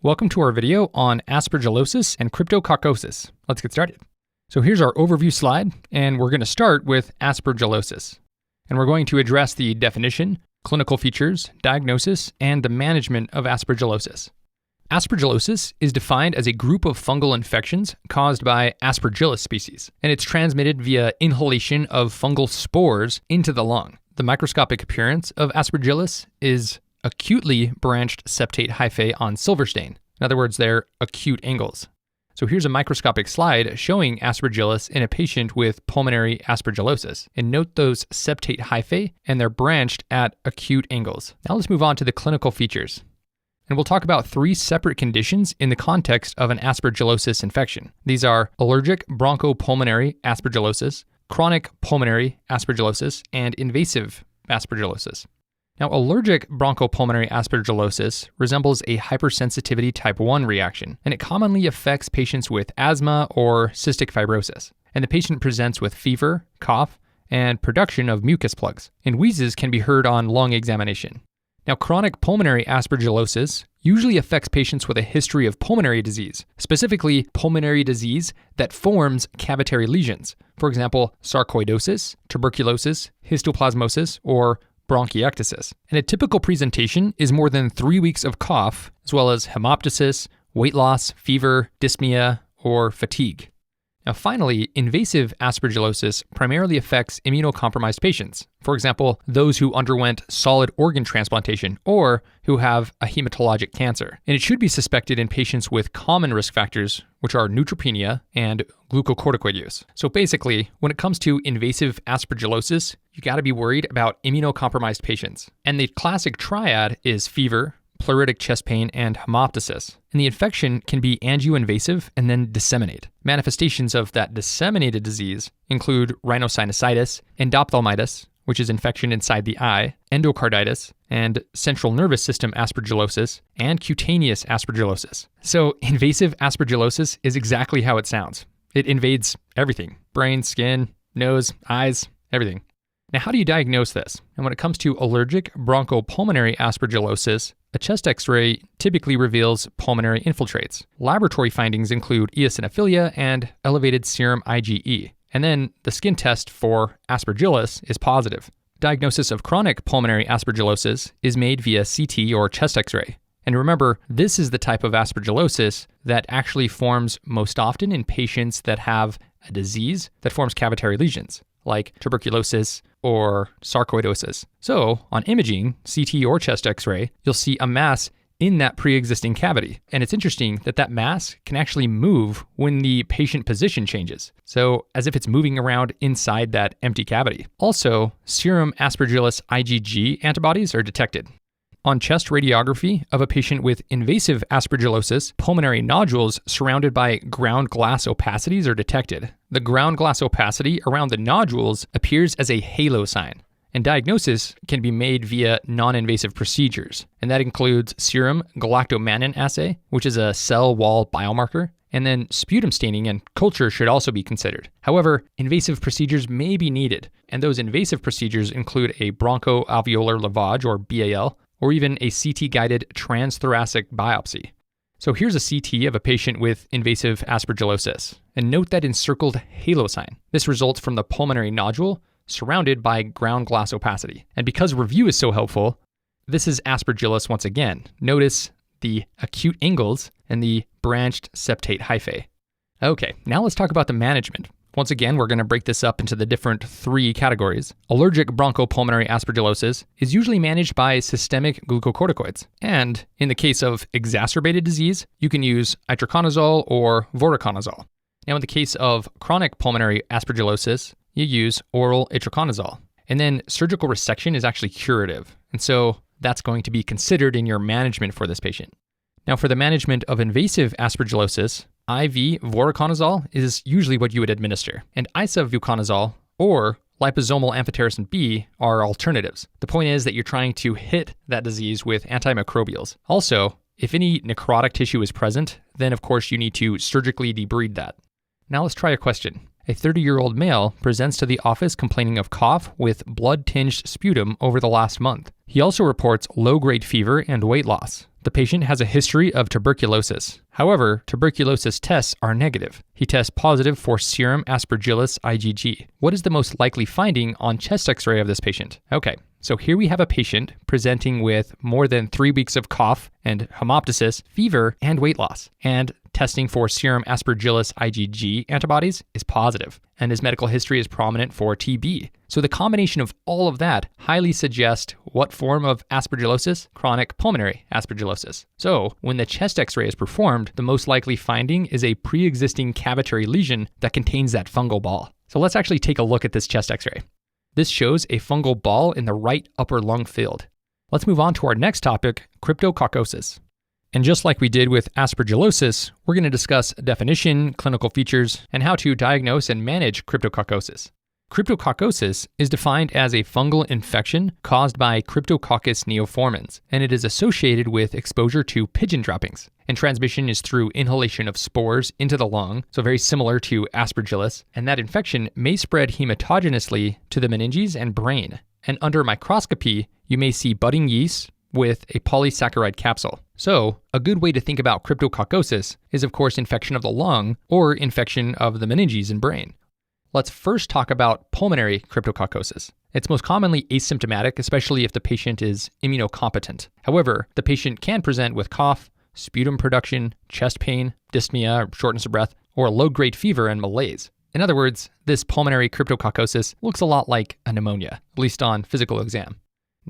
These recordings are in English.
Welcome to our video on Aspergillosis and Cryptococcosis. Let's get started. So here's our overview slide, and we're going to start with Aspergillosis. And we're going to address the definition, clinical features, diagnosis, and the management of aspergillosis. Aspergillosis is defined as a group of fungal infections caused by Aspergillus species, and it's transmitted via inhalation of fungal spores into the lung. The microscopic appearance of Aspergillus is acutely branched septate hyphae on silver stain. In other words, they're acute angles. So here's a microscopic slide showing Aspergillus in a patient with pulmonary aspergillosis. And note those septate hyphae, and they're branched at acute angles. Now let's move on to the clinical features. And we'll talk about three separate conditions in the context of an aspergillosis infection. These are allergic bronchopulmonary aspergillosis, chronic pulmonary aspergillosis, and invasive aspergillosis. Now, allergic bronchopulmonary aspergillosis resembles a hypersensitivity type 1 reaction, and it commonly affects patients with asthma or cystic fibrosis. And the patient presents with fever, cough, and production of mucus plugs, and wheezes can be heard on lung examination. Now, chronic pulmonary aspergillosis usually affects patients with a history of pulmonary disease, specifically pulmonary disease that forms cavitary lesions. For example, sarcoidosis, tuberculosis, histoplasmosis, or bronchiectasis. And a typical presentation is more than 3 weeks of cough, as well as hemoptysis, weight loss, fever, dyspnea, or fatigue. Now finally, invasive aspergillosis primarily affects immunocompromised patients. For example, those who underwent solid organ transplantation or who have a hematologic cancer. And it should be suspected in patients with common risk factors, which are neutropenia and glucocorticoid use. So basically, when it comes to invasive aspergillosis, you got to be worried about immunocompromised patients. And the classic triad is fever, pleuritic chest pain, and hemoptysis. And the infection can be angioinvasive and then disseminate. Manifestations of that disseminated disease include rhinosinusitis, endophthalmitis, which is infection inside the eye, endocarditis, and central nervous system aspergillosis, and cutaneous aspergillosis. So invasive aspergillosis is exactly how it sounds. It invades everything: brain, skin, nose, eyes, everything. Now, how do you diagnose this? And when it comes to allergic bronchopulmonary aspergillosis, a chest x-ray typically reveals pulmonary infiltrates. Laboratory findings include eosinophilia and elevated serum IgE. And then the skin test for Aspergillus is positive. Diagnosis of chronic pulmonary aspergillosis is made via CT or chest x-ray. And remember, this is the type of aspergillosis that actually forms most often in patients that have a disease that forms cavitary lesions, like tuberculosis or sarcoidosis. So on imaging, CT or chest x-ray, you'll see a mass in that pre-existing cavity. And it's interesting that that mass can actually move when the patient position changes. So as if it's moving around inside that empty cavity. Also, serum Aspergillus IgG antibodies are detected. On chest radiography of a patient with invasive aspergillosis, pulmonary nodules surrounded by ground glass opacities are detected. The ground glass opacity around the nodules appears as a halo sign, and diagnosis can be made via non-invasive procedures. And that includes serum galactomannan assay, which is a cell wall biomarker, and then sputum staining and culture should also be considered. However, invasive procedures may be needed, and those invasive procedures include a bronchoalveolar lavage, or BAL, or even a CT-guided transthoracic biopsy. So here's a CT of a patient with invasive aspergillosis, and note that encircled halo sign. This results from the pulmonary nodule surrounded by ground glass opacity. And because review is so helpful, this is Aspergillus once again. Notice the acute angles and the branched septate hyphae. Okay, now let's talk about the management. Once again, we're going to break this up into the different three categories. Allergic bronchopulmonary aspergillosis is usually managed by systemic glucocorticoids. And in the case of exacerbated disease, you can use itraconazole or voriconazole. Now, in the case of chronic pulmonary aspergillosis, you use oral itraconazole. And then surgical resection is actually curative. And so that's going to be considered in your management for this patient. Now, for the management of invasive aspergillosis, IV voriconazole is usually what you would administer, and isavuconazole or liposomal amphotericin B are alternatives. The point is that you're trying to hit that disease with antimicrobials. Also, if any necrotic tissue is present, then of course you need to surgically debride that. Now let's try a question. A 30-year-old male presents to the office complaining of cough with blood-tinged sputum over the last month. He also reports low-grade fever and weight loss. The patient has a history of tuberculosis. However, tuberculosis tests are negative. He tests positive for serum Aspergillus IgG. What is the most likely finding on chest x-ray of this patient? Okay, so here we have a patient presenting with more than 3 weeks of cough and hemoptysis, fever, and weight loss. And testing for serum Aspergillus IgG antibodies is positive, and his medical history is prominent for TB. So the combination of all of that highly suggests what form of aspergillosis? Chronic pulmonary aspergillosis. So when the chest x-ray is performed, the most likely finding is a pre-existing cavitary lesion that contains that fungal ball. So let's actually take a look at this chest x-ray. This shows a fungal ball in the right upper lung field. Let's move on to our next topic, cryptococcosis. And just like we did with aspergillosis, we're going to discuss definition, clinical features, and how to diagnose and manage cryptococcosis. Cryptococcosis is defined as a fungal infection caused by Cryptococcus neoformans, and it is associated with exposure to pigeon droppings. And transmission is through inhalation of spores into the lung, so very similar to Aspergillus, and that infection may spread hematogenously to the meninges and brain. And under microscopy, you may see budding yeast with a polysaccharide capsule. So, a good way to think about cryptococcosis is of course infection of the lung or infection of the meninges and brain. Let's first talk about pulmonary cryptococcosis. It's most commonly asymptomatic, especially if the patient is immunocompetent. However, the patient can present with cough, sputum production, chest pain, dyspnea, or shortness of breath, or low-grade fever and malaise. In other words, this pulmonary cryptococcosis looks a lot like a pneumonia, at least on physical exam.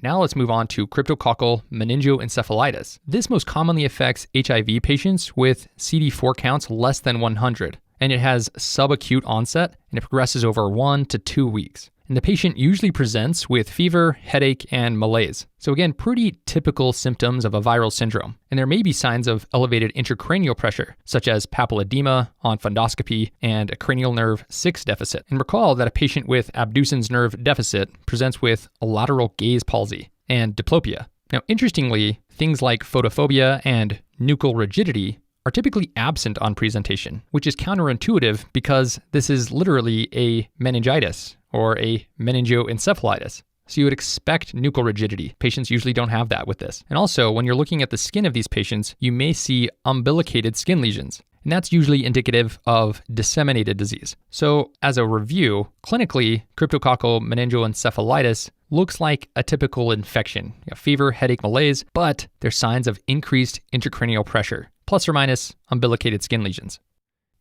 Now let's move on to cryptococcal meningoencephalitis. This most commonly affects HIV patients with CD4 counts less than 100, and it has subacute onset, and it progresses over 1 to 2 weeks. And the patient usually presents with fever, headache, and malaise. So again, pretty typical symptoms of a viral syndrome. And there may be signs of elevated intracranial pressure, such as papilledema on fundoscopy and a cranial nerve 6 deficit. And recall that a patient with abducens nerve deficit presents with a lateral gaze palsy and diplopia. Now, interestingly, things like photophobia and nuchal rigidity are typically absent on presentation, which is counterintuitive because this is literally a meningitis or a meningoencephalitis. So you would expect nuchal rigidity. Patients usually don't have that with this. And also, when you're looking at the skin of these patients, you may see umbilicated skin lesions. And that's usually indicative of disseminated disease. So as a review, clinically, cryptococcal meningoencephalitis looks like a typical infection, fever, headache, malaise, but there's signs of increased intracranial pressure, plus or minus umbilicated skin lesions.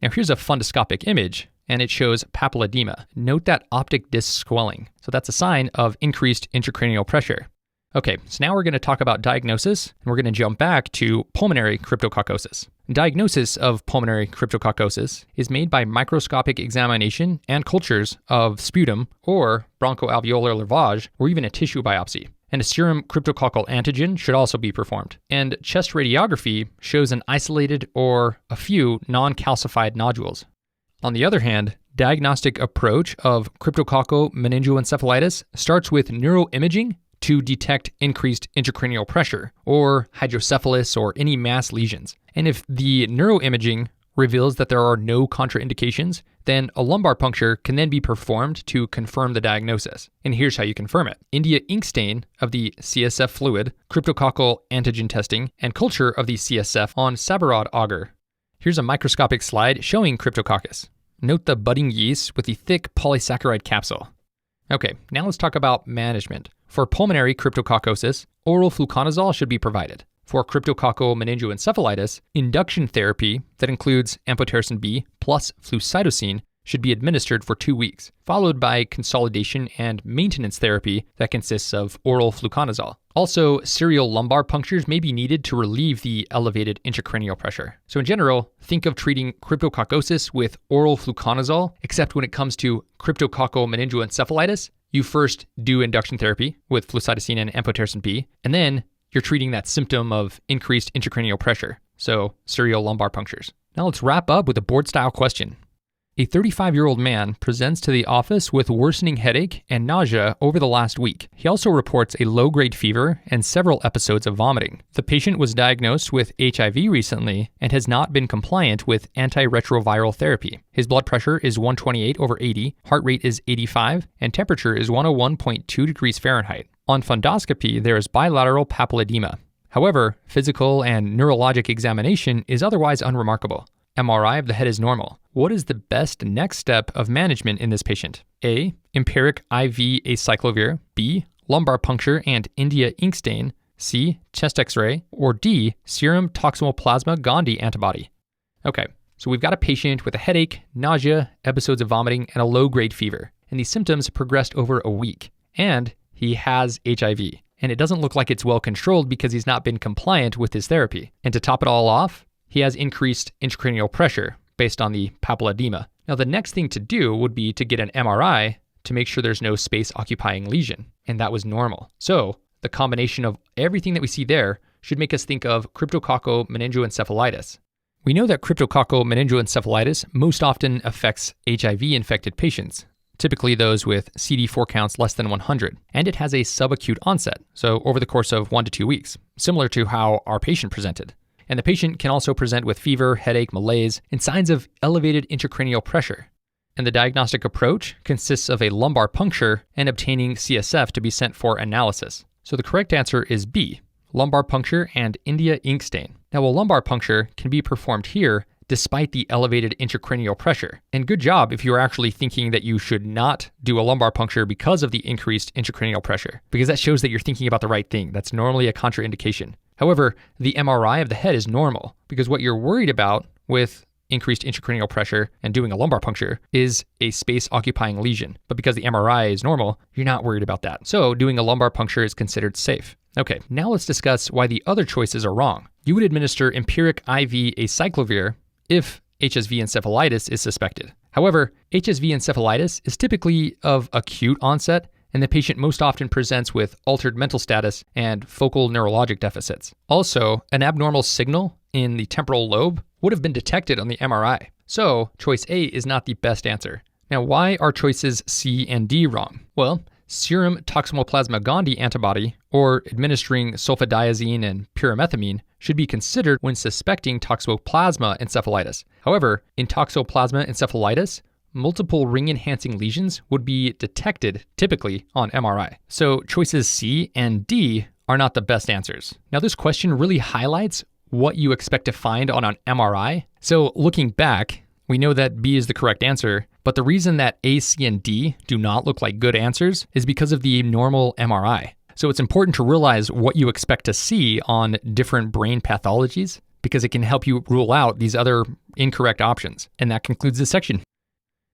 Now here's a fundoscopic image, and it shows papilledema. Note that optic disc swelling. So that's a sign of increased intracranial pressure. Okay, so now we're going to talk about diagnosis, and we're going to jump back to pulmonary cryptococcosis. Diagnosis of pulmonary cryptococcosis is made by microscopic examination and cultures of sputum or bronchoalveolar lavage, or even a tissue biopsy. And a serum cryptococcal antigen should also be performed. And chest radiography shows an isolated or a few non-calcified nodules. On the other hand, diagnostic approach of cryptococcal meningoencephalitis starts with neuroimaging to detect increased intracranial pressure or hydrocephalus or any mass lesions. And if the neuroimaging reveals that there are no contraindications, then a lumbar puncture can then be performed to confirm the diagnosis. And here's how you confirm it. India ink stain of the CSF fluid, cryptococcal antigen testing, and culture of the CSF on Sabarod agar. Here's a microscopic slide showing Cryptococcus. Note the budding yeast with the thick polysaccharide capsule. Okay, now let's talk about management. For pulmonary cryptococcosis, oral fluconazole should be provided. For cryptococcal meningoencephalitis, induction therapy that includes amphotericin B plus flucytosine should be administered for 2 weeks, followed by consolidation and maintenance therapy that consists of oral fluconazole. Also, serial lumbar punctures may be needed to relieve the elevated intracranial pressure. So in general, think of treating cryptococcosis with oral fluconazole, except when it comes to cryptococcal meningoencephalitis, you first do induction therapy with flucytosine and amphotericin B, and then you're treating that symptom of increased intracranial pressure, so serial lumbar punctures. Now let's wrap up with a board-style question. A 35-year-old man presents to the office with worsening headache and nausea over the last week. He also reports a low-grade fever and several episodes of vomiting. The patient was diagnosed with HIV recently and has not been compliant with antiretroviral therapy. His blood pressure is 128/80, heart rate is 85, and temperature is 101.2 degrees Fahrenheit. On fundoscopy, there is bilateral papilledema. However, physical and neurologic examination is otherwise unremarkable. MRI of the head is normal. What is the best next step of management in this patient? A. Empiric IV acyclovir. B. Lumbar puncture and India ink stain. C. Chest x-ray. Or D. Serum toxoplasma gondii antibody. Okay, so we've got a patient with a headache, nausea, episodes of vomiting, and a low-grade fever. And these symptoms progressed over a week. And he has HIV. And it doesn't look like it's well controlled because he's not been compliant with his therapy. And to top it all off, he has increased intracranial pressure based on the papilledema. Now, the next thing to do would be to get an MRI to make sure there's no space-occupying lesion, and that was normal. So the combination of everything that we see there should make us think of cryptococcal meningoencephalitis. We know that cryptococcal meningoencephalitis most often affects HIV-infected patients, typically those with CD4 counts less than 100, and it has a subacute onset, so over the course of 1 to 2 weeks, similar to how our patient presented. And the patient can also present with fever, headache, malaise, and signs of elevated intracranial pressure. And the diagnostic approach consists of a lumbar puncture and obtaining CSF to be sent for analysis. So the correct answer is B, lumbar puncture and India ink stain. Now, a lumbar puncture can be performed here despite the elevated intracranial pressure. And good job if you're actually thinking that you should not do a lumbar puncture because of the increased intracranial pressure, because that shows that you're thinking about the right thing. That's normally a contraindication. However, the MRI of the head is normal because what you're worried about with increased intracranial pressure and doing a lumbar puncture is a space-occupying lesion. But because the MRI is normal, you're not worried about that. So doing a lumbar puncture is considered safe. Okay, now let's discuss why the other choices are wrong. You would administer empiric IV acyclovir if HSV encephalitis is suspected. However, HSV encephalitis is typically of acute onset, and the patient most often presents with altered mental status and focal neurologic deficits. Also, an abnormal signal in the temporal lobe would have been detected on the MRI. So, choice A is not the best answer. Now, why are choices C and D wrong? Well, serum toxoplasma gondii antibody, or administering sulfadiazine and pyrimethamine, should be considered when suspecting toxoplasma encephalitis. However, in toxoplasma encephalitis, multiple ring-enhancing lesions would be detected typically on MRI. So choices C and D are not the best answers. Now, this question really highlights what you expect to find on an MRI. So looking back, we know that B is the correct answer, but the reason that A, C, and D do not look like good answers is because of the normal MRI. So it's important to realize what you expect to see on different brain pathologies because it can help you rule out these other incorrect options. And that concludes this section.